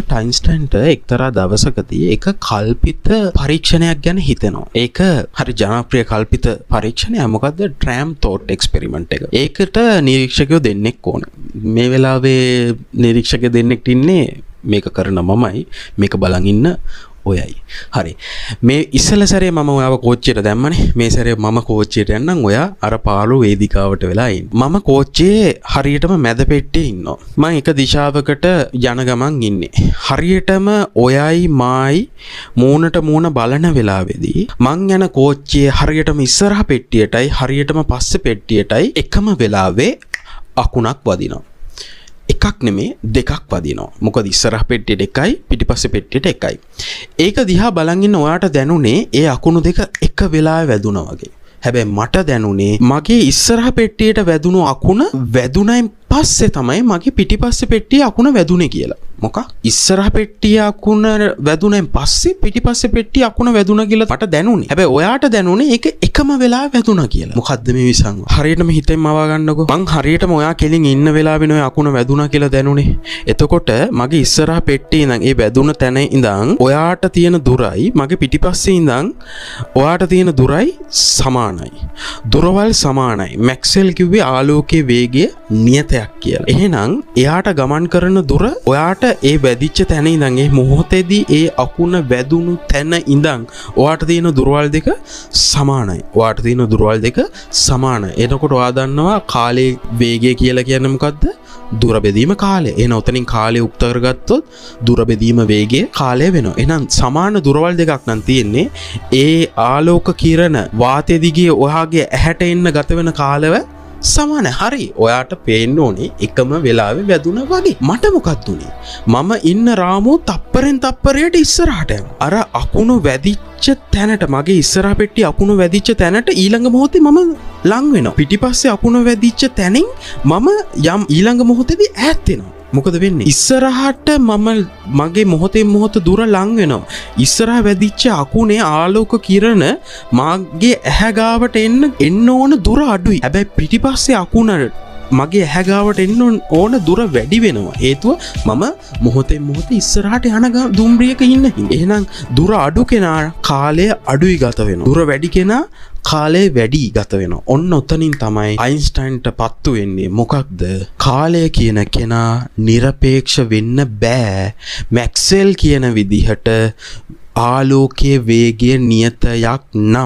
ටයින්ස්ටයින්ට එක්තරා දවසකදී එක කල්පිත පරීක්ෂණයක් ගැන හිතෙනවා. ඒක හරි ජනප්‍රිය කල්පිත පරීක්ෂණයක්. මොකද්ද? ට්‍රෑම් තෝට් එක්ස්පෙරිමන්ට් එක. ඒකට නිරීක්ෂකයෝ දෙන්නෙක් ඕන. මේ වෙලාවේ නිරීක්ෂක දෙන්නෙක් ඉන්නේ මේක කරන මමයි, මේක බලන් ඉන්න ඔයයි. හරි. මේ ඉස්සල සැරේ මම ඔයාව කෝච්චියට දැම්මනේ. මේ සැරේ මම කෝච්චියට යන්නම්, ඔයා අර පාළු වේදිකාවට වෙලා ඉන්න. මම කෝච්චියේ හරියටම මැද පෙට්ටියේ ඉන්නවා. මම එක දිශාවකට යන ගමන් ඉන්නේ. හරියටම ඔයයි මායි මූණට මූණ බලන වෙලාවේදී මං යන කෝච්චියේ හරියටම ඉස්සරහ පෙට්ටියටයි හරියටම පස්සේ පෙට්ටියටයි එකම වෙලාවේ අකුණක් වදිනවා. එකක් නෙමේ දෙකක් වදිනවා. මොකද ඉස්සරහ පෙට්ටියට එකයි පිටිපස්සේ පෙට්ටියට එකයි. ඒක දිහා බලන් ඉන්න ඔයාට දැනුනේ ඒ අකුණු දෙක එක වෙලාවෙ වැදුනා වගේ. හැබැයි මට දැනුනේ මගේ ඉස්සරහ පෙට්ටියට වැදුණු අකුණ වැදුනයින් පස්සේ තමයි මගේ පිටිපස්සේ පෙට්ටියේ අකුණ වැදුනේ කියලා. මොකක්? ඉස්සරහ පෙට්ටියේ අකුණ වැදුනයින් පස්සේ පිටිපස්සේ පෙට්ටියේ අකුණ වැදුනා කියලා මට දැනුනේ. හැබැයි ඔයාට දැනුනේ ඒක එකම වෙලාවෙ වැදුනා කියලා. මොකද්ද මේ විසංග? හරියටම හිතෙන් මවා ගන්නකො. මං හරියටම ඔයා කෙලින් ඉන්න වෙලාවෙ නෝ අකුණ වැදුනා කියලා දැනුනේ. එතකොට මගේ ඉස්සරහ පෙට්ටියේ ඉඳන් ඒ වැදුන තැන ඉඳන් ඔයාට තියෙන දුරයි මගේ පිටිපස්සේ ඉඳන් ඔයාට තියෙන දුරයි සමානයි. දුරවල් සමානයි. මැක්ස්වෙල් කිව්වේ ආලෝකයේ වේගය නියතයක් කියලා. එහෙනම් එයාට ගමන් කරන දුර ඔයාට ඒ වැදිච්ච තැන ඉඳන් ඒ මොහොතේදී ඒ අකුණ වැදුණු තැන ඉඳන් ඔයාට තියෙන දුරවල් දෙක සමානයි. ඔයාට තියෙන දුරවල් දෙක සමානයි. එතකොට ඔයා දන්නවා කාලයේ වේගය කියලා කියන්නේ මොකද්ද? දුර බෙදීම කාලය. එහෙනම් උතනින් කාලය උක්ත කරගත්තොත් දුර බෙදීම වේගය කාලය වෙනවා. එහෙනම් සමාන දුරවල් දෙකක් නම් තියෙන්නේ. ඒ ආලෝක කිරණ වාතය දිගේ ඔයාගේ ඇහැට එන්න ගත වෙන කාලය සමාන. හරි. ඔයාට පේන්න ඕනේ එකම වෙලාවෙ වැදුනා වගේ. මට මොකක්ද උනේ? මම ඉන්න රාමුව තප්පරෙන් තප්පරයට ඉස්සරහට යනවා. අර අකුණු වැදිච්ච තැනට මගේ ඉස්සරහ පෙට්ටිය අකුණු වැදිච්ච තැනට ඊළඟ මොහොතේ මම ලං වෙනවා. පිටිපස්සේ අකුණු වැදිච්ච තැනින් මම යම් ඊළඟ මොහොතේදී ඈත් වෙනවා. මොකද වෙන්නේ? ඉස්සරහට මම මගේ මොහොතෙන් මොහොත දුර ලං වෙනවා. ඉස්සරහ වැදිච්ච අකුණේ ආලෝක කිරණ මාගේ ඇහැ ගාවට එන්න ඕන දුර අඩුයි. හැබැයි පිටිපස්සේ අකුණ මගේ ඇහැ ගාවට එන්න ඕන දුර වැඩි වෙනවා. හේතුව මම මොහොතෙන් මොහොත ඉස්සරහට යන දුම්රියක ඉන්න හින්දා. එහෙනම් දුර අඩු කෙනා කාලය අඩුයි ගත වෙනවා. දුර වැඩි කෙනා කාලය වැඩි ගත වෙනවා. ඔන්න ඔතනින් තමයි අයින්ස්ටයින්ට පත්තු වෙන්නේ. මොකක්ද? කාලය කියන කෙනා නිරපේක්ෂ වෙන්න බෑ. මැක්ස්වෙල් කියන විදිහට ආලෝකයේ වේගය නියතයක් නම්